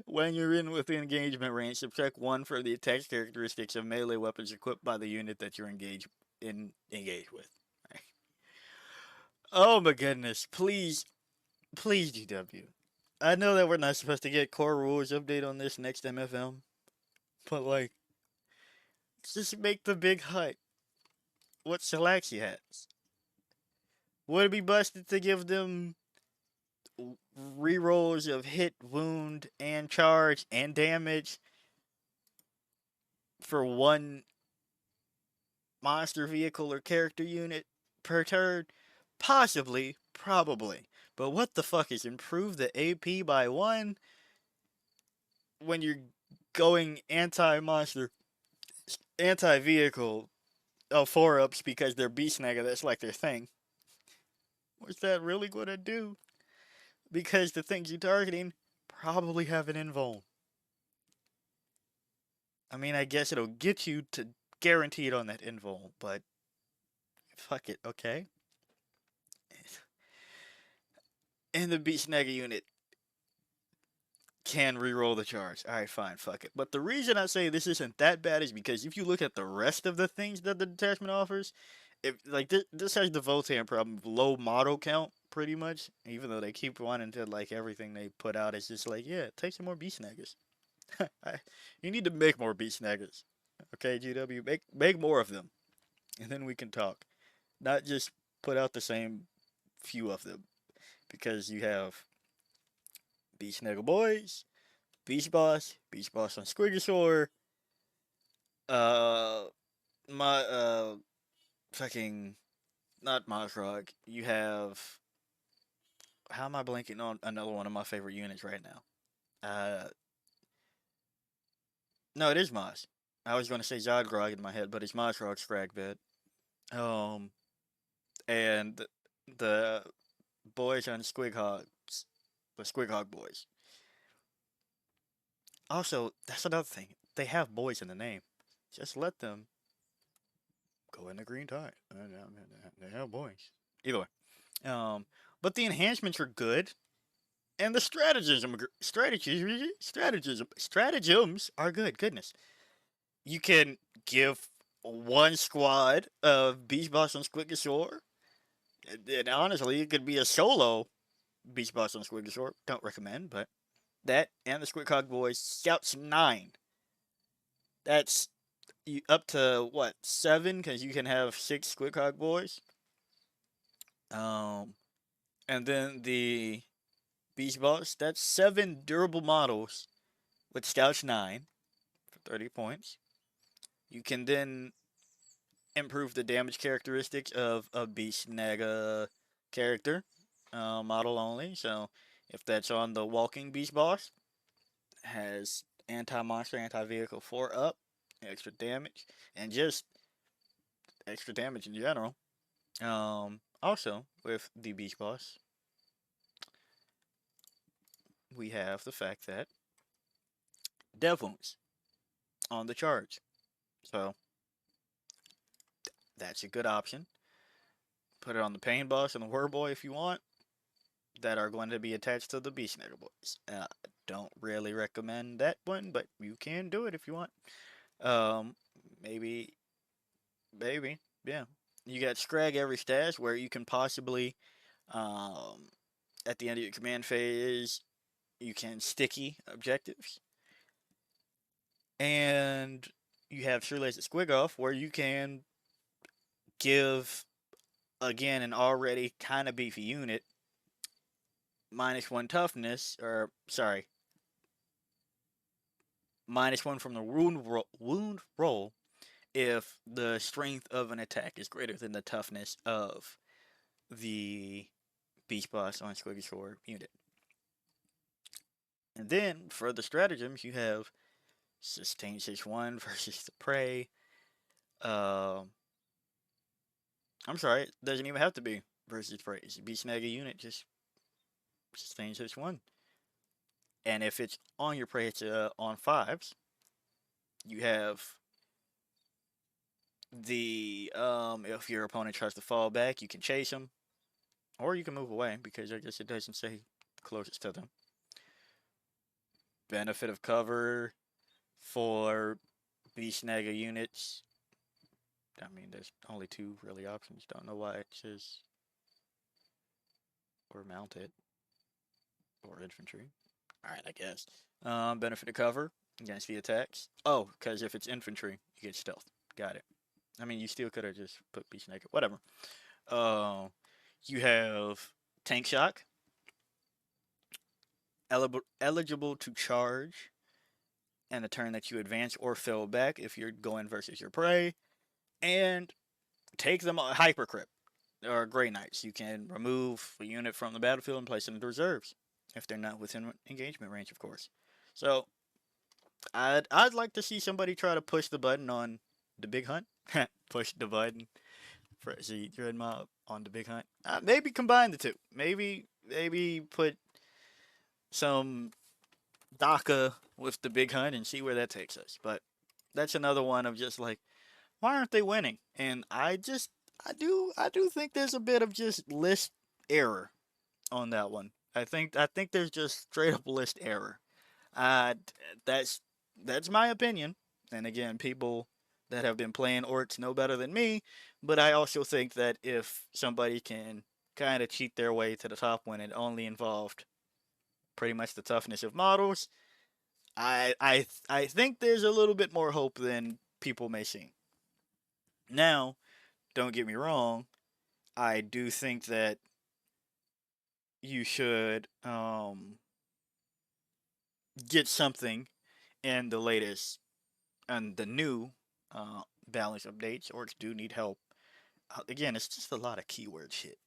When you're in within engagement range, subtract 1 for the attack characteristics of melee weapons equipped by the unit that you're engaged with. Right. Oh my goodness. Please, GW. I know that we're not supposed to get core rules update on this next MFM, but like, just make the Big Hut what Shalaxi has. Would it be busted to give them rerolls of hit, wound, and charge, and damage for one monster, vehicle, or character unit per turn? Possibly, probably. But what the fuck is improve the AP by 1 when you're going anti-monster, anti-vehicle 4-ups because they're Beast Snagger, that's like their thing? What's that really gonna do? Because the things you're targeting probably have an invuln. I mean, I guess it'll get you to guaranteed on that invuln, but fuck it, okay? And the Beast Snagger unit can re-roll the charge. Alright, fine, fuck it. But the reason I say this isn't that bad is because if you look at the rest of the things that the detachment offers, if like this has the Voltan problem of low model count, pretty much. Even though they keep wanting to like everything they put out is just like, yeah, take some more Beast Snaggers. You need to make more Beast Snaggers. Okay, GW, make more of them. And then we can talk. Not just put out the same few of them. Because you have Beast Snagger Boys, Beast Boss on Squigosaur, uh, my, fucking not Mazrog. You have. How am I blanking on another one of my favorite units right now? No, it is Maz. I was going to say Zodgrog in my head, but it's Mazrog Scragbed. Um, and the boys on Squighogs, the Squighog boys. Also, that's another thing. They have boys in the name. Just let them go in the green tie. They have boys. Either way. Um, but the enhancements are good, and the stratagems are good. Goodness, you can give one squad of Beast Boss and Squigosaur, and honestly, it could be a solo Beast Boss and Squigosaur. Don't recommend, but that and the Squidcog Boys Scouts 9. That's up to what 7 because you can have 6 Squidcog Boys. Um, and then the Beast Boss. That's 7 durable models with Scouts 9 for 30 points. You can then improve the damage characteristics of a Beast Naga character, model only. So if that's on the Walking Beast Boss, has anti-monster, anti-vehicle 4 up, extra damage, and just extra damage in general. Also with the Beast Boss, we have the fact that Dev Wounds on the charge. So that's a good option. Put it on the Pain Boss and the Whirl Boy if you want, that are going to be attached to the Beast Nigger Boys. Don't really recommend that one, but you can do it if you want. Um, maybe, maybe, yeah. You got Scrag every stash where you can possibly, um, at the end of your command phase, you can sticky objectives. And you have Shoelace Squig Off where you can give, again, an already kind of beefy unit -1 toughness, or sorry, -1 from the wound roll if the strength of an attack is greater than the toughness of the Beast Boss on Squiggy Sword unit. And then for the stratagems, you have Sustain 6-1 versus the Prey. Um, I'm sorry, it doesn't even have to be versus Prey. It's a Beast Naga unit, just Sustain 6-1. And if it's on your Prey, it's on 5s. You have the if your opponent tries to fall back, you can chase him, or you can move away because I guess it doesn't say closest to them. Benefit of cover for Beast Naga units. I mean, there's only 2 really options. Don't know why it says or mounted or infantry. All right, I guess. Benefit of cover against the attacks. Oh, because if it's infantry, you get stealth. Got it. I mean, you still could have just put Beast Naga. Whatever. Uh, you have Tank Shock, eligible to charge, and the turn that you advance or fill back if you're going versus your prey, and take them Hypercrypt or Grey Knights. You can remove a unit from the battlefield and place it into reserves if they're not within engagement range, of course. So I'd like to see somebody try to push the button on the big hunt. Push the button for the Dread Mob on the big hunt. Maybe combine the two. Maybe put some DACA with the big hunt and see where that takes us. But that's another one of just like, why aren't they winning? And I do think there's a bit of just list error on that one. I think there's just straight up list error. Uh, that's that's my opinion. And again, people that have been playing orcs know better than me. But I also think that if somebody can kind of cheat their way to the top when it only involved pretty much the toughness of models, I think there's a little bit more hope than people may seem. Now, don't get me wrong, I do think that you should get something in the latest and the new balance updates. Orcs do need help again, it's just a lot of keyword shit.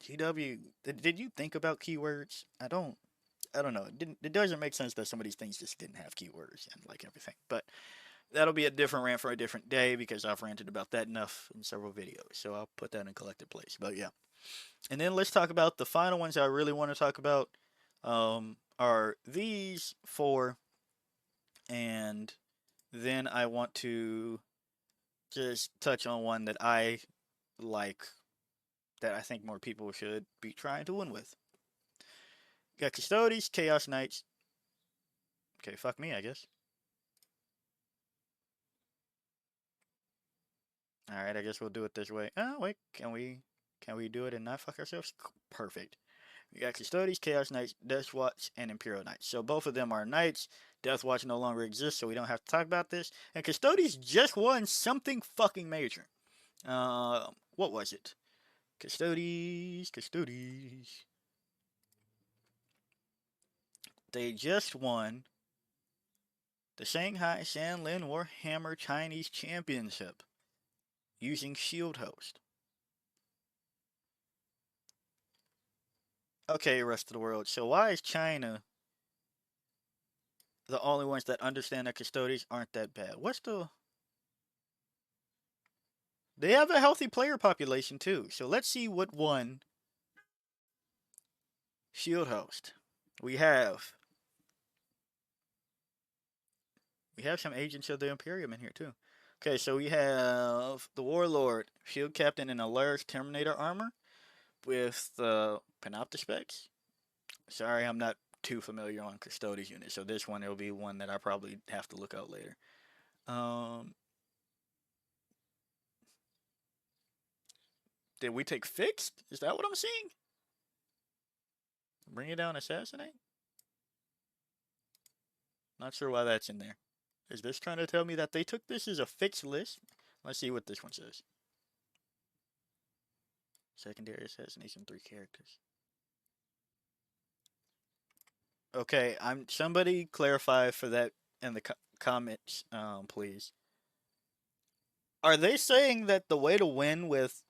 GW, did you think about keywords? I don't know. It doesn't make sense that some of these things just didn't have keywords and like everything. But that'll be a different rant for a different day because I've ranted about that enough in several videos. So I'll put that in collected place. But yeah. And then let's talk about the final ones I really want to talk about. Are these four, and then I want to just touch on one that I like, that I think more people should be trying to win with. Got Custodes, Chaos Knights. Okay, fuck me, I guess. All right, I guess we'll do it this way. Oh wait, can we do it and not fuck ourselves? Perfect. We got Custodes, Chaos Knights, Death Watch, and Imperial Knights. So both of them are knights. Death Watch no longer exists, so we don't have to talk about this. And Custodes just won something fucking major. What was it? Custodes. They just won the Shanghai Shanlin Warhammer Chinese Championship using Shield Host. Okay, rest of the world. So why is China the only ones that understand that Custodes aren't that bad? What's the... They have a healthy player population too. So let's see what won Shield Host. We have some agents of the Imperium in here too. Okay, so we have the Warlord, Shield Captain in Alaris Terminator armor with the Panopta specs. Sorry, I'm not too familiar on Custodes units, so this one will be one that I probably have to look out later. Did we take fixed? Is that what I'm seeing? Bring it down, assassinate? Not sure why that's in there. Is this trying to tell me that they took this as a fixed list? Let's see what this one says. Secondary assassination, 3 characters. Okay, somebody clarify for that in the comments, please. Are they saying that the way to win with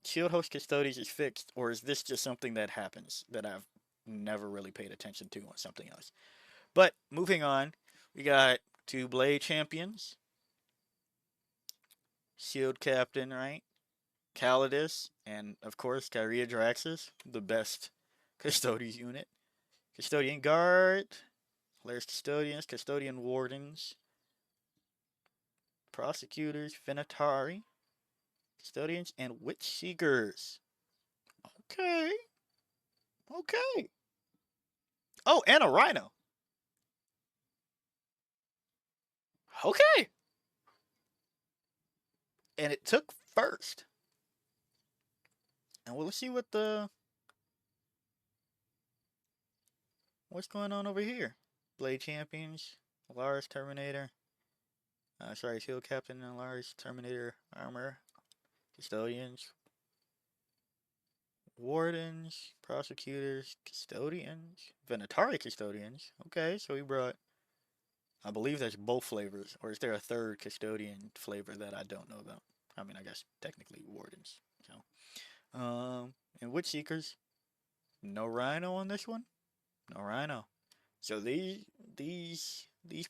Shield Host Custodes is fixed, or is this just something that happens that I've never really paid attention to on something else? But moving on, we got 2 Blade Champions, Shield Captain, right? Calidus, and of course Kyria Draxus, the best Custodes unit. Custodian Guard, Players Custodians, Custodian Wardens, Prosecutors, Finatari, Custodians, and Witch Seekers. Okay. Okay. Oh, and a Rhino. Okay. And it took first. And we'll see what's going on over here. Blade Champions, Alaris Terminator. Sorry, Shield Captain and Alaris Terminator armor. Custodians. Wardens, Prosecutors, Custodians. Venatari Custodians. Okay, so we brought... I believe there's both flavors. Or is there a third Custodian flavor that I don't know about? I mean, I guess technically Wardens. So, and Witch Seekers. No Rhino on this one. No Rhino. So these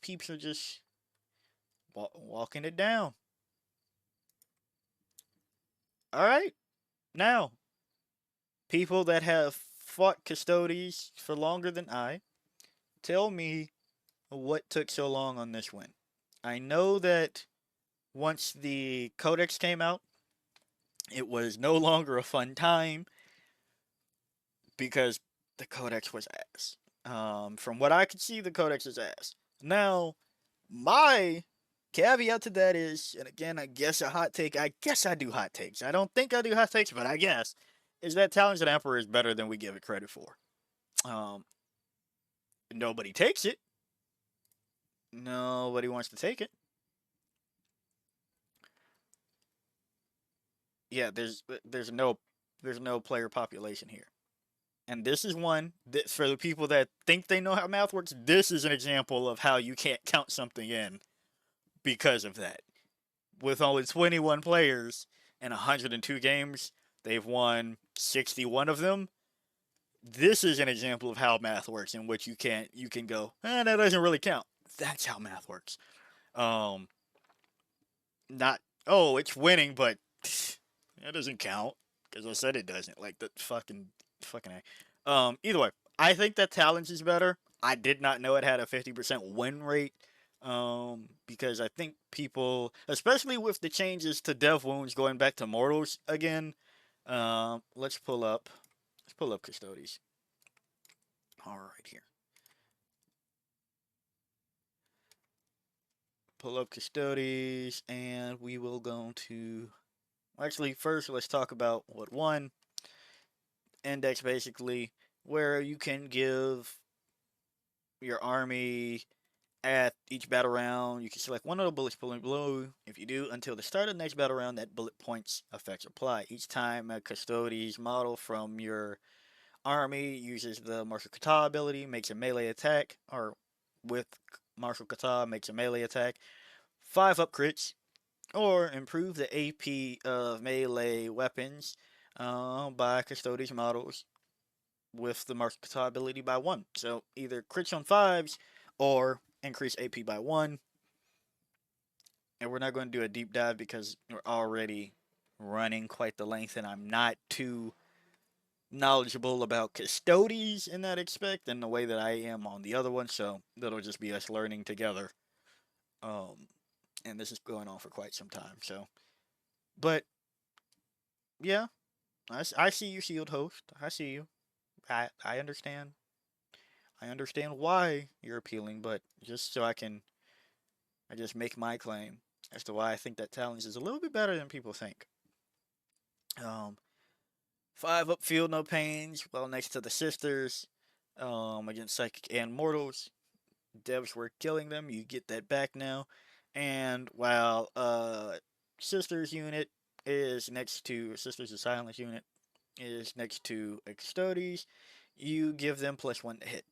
peeps are just walking it down. All right. Now, people that have fought Custodes for longer than I, tell me what took so long on this win. I know that once the Codex came out, it was no longer a fun time because the Codex was ass. From what I could see, the Codex is ass. Now, my caveat to that is, and again, I guess a hot take, I guess I do hot takes. I don't think I do hot takes, but I guess, is that Talented Emperor is better than we give it credit for. Nobody takes it. Nobody wants to take it. Yeah, there's no player population here. And this is one that, for the people that think they know how math works, this is an example of how you can't count something in because of that. With only 21 players, in 102 games, they've won 61 of them. This is an example of how math works, in which you can go, that doesn't really count. That's how math works. Um, not it's winning, but that doesn't count because I said it doesn't. Like the fucking A. Either way, I think that talents is better. I did not know it had a 50% win rate. Because I think people, especially with the changes to dev wounds going back to mortals again. Let's pull up Custodes. All right, here. Pull up Custodes, and we will go to. Actually, first let's talk about what one index basically, where you can give your army at each battle round. You can select one of the bullets pulling below. If you do, until the start of the next battle round, that bullet points effects apply. Each time a Custodes model from your army uses the Martial Kata ability, makes a melee attack, or with Martial Kata makes a melee attack, 5 up crits, or improve the AP of melee weapons by Custodes models with the Martial Kata ability by 1. So either crits on 5s or increase AP by 1. And we're not going to do a deep dive because we're already running quite the length, and I'm not too knowledgeable about Custodes in that aspect and the way that I am on the other one, so that'll just be us learning together. Um, and this is going on for quite some time, so. But, yeah, I see you, Shield Host. I see you. I understand. I understand why you're appealing, but just so I just make my claim as to why I think that Talons is a little bit better than people think. Um, 5 upfield, no pains, well next to the sisters. Against Psychic and Mortals. Devs were killing them, you get that back now. And while Sisters unit is next to Sisters of Silence unit is next to Custodes, you give them +1 to hit.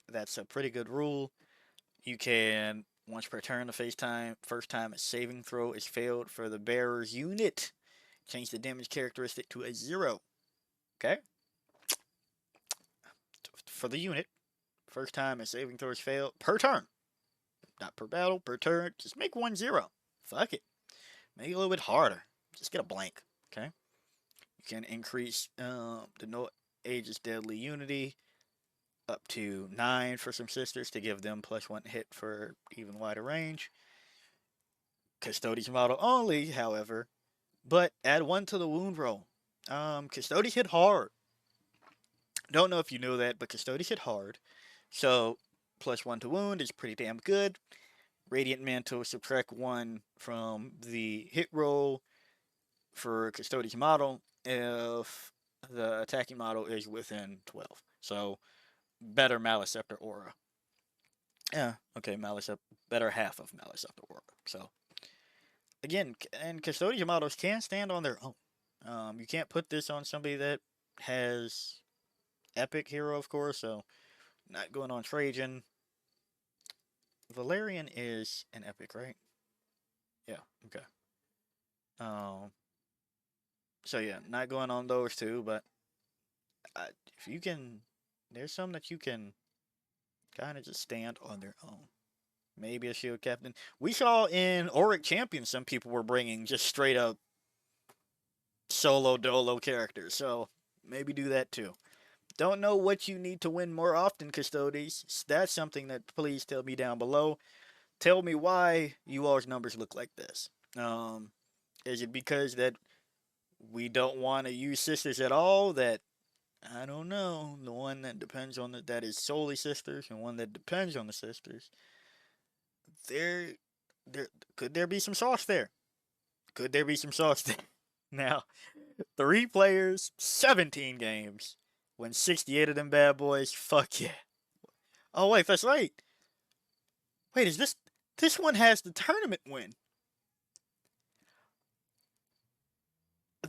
That's a pretty good rule. You can once per turn the first time a saving throw is failed for the bearer's unit, change the damage characteristic to a 0. Okay? For the unit, first time a saving throw is failed per turn. Not per battle, per turn. Just make 1-0. Fuck it. Make it a little bit harder. Just get a blank. Okay? You can increase the No Aegis Deadly Unity up to 9 for some sisters to give them +1 hit for even wider range. Custodes model only, however, but add 1 to the wound roll. Custodes hit hard. Don't know if you know that, but Custodes hit hard. So +1 to wound is pretty damn good. Radiant Mantle, subtract 1 from the hit roll for Custodes model if the attacking model is within 12. So better Maleceptor aura. Yeah, okay, better half of Maleceptor aura. So again, and Custodes models can stand on their own. You can't put this on somebody that has epic hero, of course. So not going on Trajan. Valerian is an epic, right? Yeah. Okay. Um. So yeah, not going on those two, but if you can, there's some that you can kind of just stand on their own. Maybe a shield captain. We saw in Auric Champion some people were bringing just straight up solo dolo characters, so maybe do that too. Don't know what you need to win more often, Custodes. That's something that please tell me down below. Tell me why you all's numbers look like this. Is it because that we don't want to use sisters at all? That I don't know. The one that depends on that is solely sisters, and one that depends on the sisters. There, there could there be some sauce there? Could there be some sauce there? Now, 3 players, 17 games. Win 68 of them bad boys. Fuck yeah. Oh wait, that's right. Wait, is this one has the tournament win?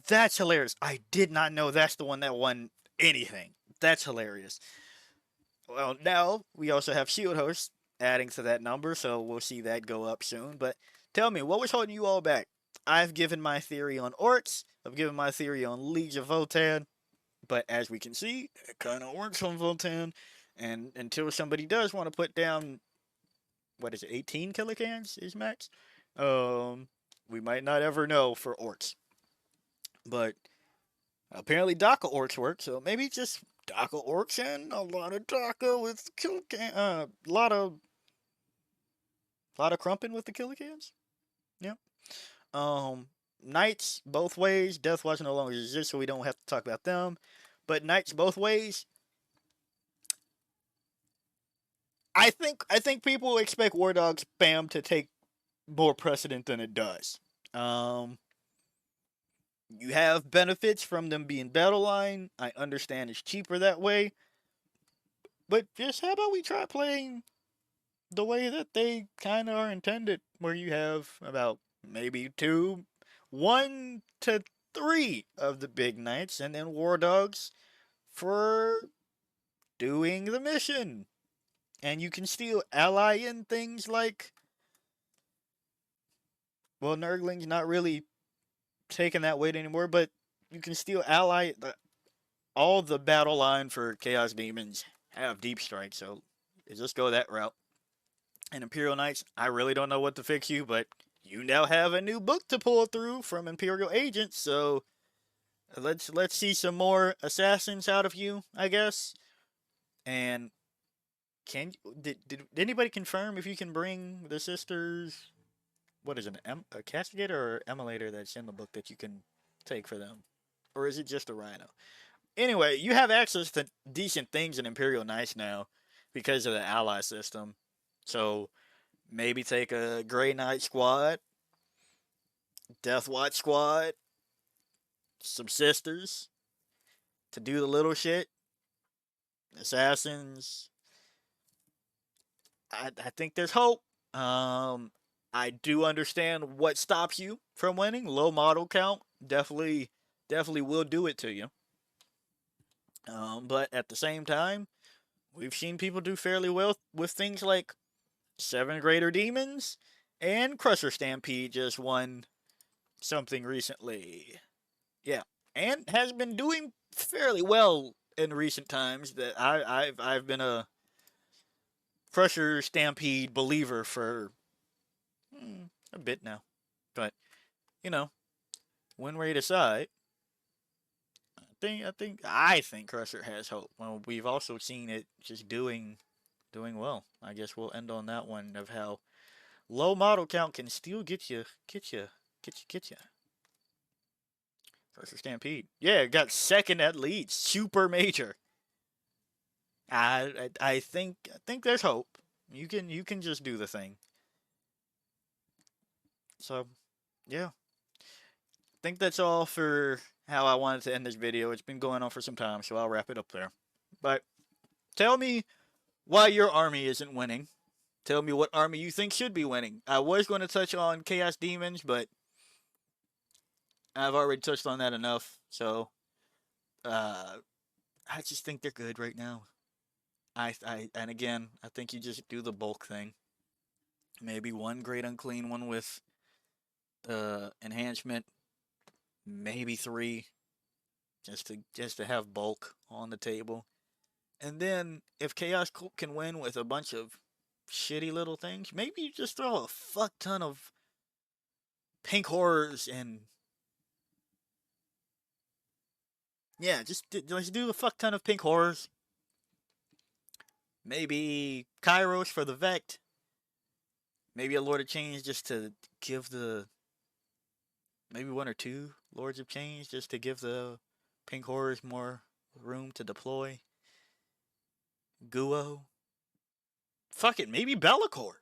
That's hilarious. I did not know that's the one that won anything. That's hilarious. Well, now we also have Shield Host adding to that number, so we'll see that go up soon. But tell me, what was holding you all back? I've given my theory on orcs. I've given my theory on Leagues of Votann. But as we can see, it kind of works on Votann. And until somebody does want to put down, what is it, 18 kilocans is max? We might not ever know for orcs. But apparently DACA orcs work, so maybe just DACA orcs and a lot of DACA with kilocan, lot of crumping with the kilocans. Yeah. Um, Knights both ways. Deathwatch no longer exists, so we don't have to talk about them. But Knights both ways. I think people expect War Dog spam to take more precedent than it does. Um, you have benefits from them being battle line. I understand it's cheaper that way. But just how about we try playing the way that they kind of are intended, where you have about maybe two, one to three of the big knights, and then war dogs for doing the mission. And you can still ally in things like, well, Nurgling's not really taking that weight anymore, but you can still ally. All the battle line for Chaos Demons have Deep Strike, so just go that route. And Imperial Knights, I really don't know what to fix you, but you now have a new book to pull through from Imperial Agents, so let's see some more assassins out of you, I guess. And did anybody confirm if you can bring the sisters? What is it, a castigator or emulator that's in the book that you can take for them, or is it just a rhino? Anyway, you have access to decent things in Imperial Knights now because of the ally system. So maybe take a Grey Knight squad, Death Watch squad, some sisters to do the little shit, assassins. I think there's hope. I do understand what stops you from winning. Low model count definitely will do it to you. But at the same time, we've seen people do fairly well with things like Seven Greater Demons and Crusher Stampede just won something recently. Yeah, and has been doing fairly well in recent times. That I've been a Crusher Stampede believer for a bit now, but you know, win rate aside, I think Crusher has hope. Well, we've also seen it just doing well. I guess we'll end on that one of how low model count can still get you. Crusher Stampede, yeah, got second at lead, super major. I think there's hope. You can just do the thing. So yeah, I think that's all for how I wanted to end this video. It's been going on for some time, so I'll wrap it up there. But tell me why your army isn't winning. Tell me what army you think should be winning. I was going to touch on Chaos Demons, but I've already touched on that enough. So uh, I just think they're good right now. And again, I think you just do the bulk thing. Maybe one great unclean one with enhancement. Maybe three, just to have bulk on the table. And then if Chaos can win with a bunch of shitty little things, maybe you just throw a fuck ton of pink horrors and yeah, just do a fuck ton of pink horrors. Maybe Kairos for the Vect. Maybe a Lord of Change just to give the maybe one or two Lords of Change just to give the pink horrors more room to deploy. Guo. Fuck it, maybe Bellicor.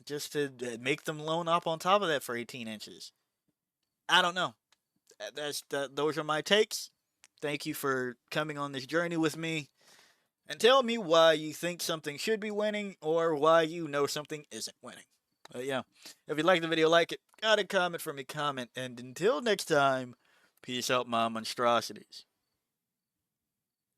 Just to make them loan up on top of that for 18 inches. I don't know. Those are my takes. Thank you for coming on this journey with me. And tell me why you think something should be winning or why you know something isn't winning. But yeah, if you like the video, like it. Got a comment from me, comment. And until next time, peace out, my monstrosities.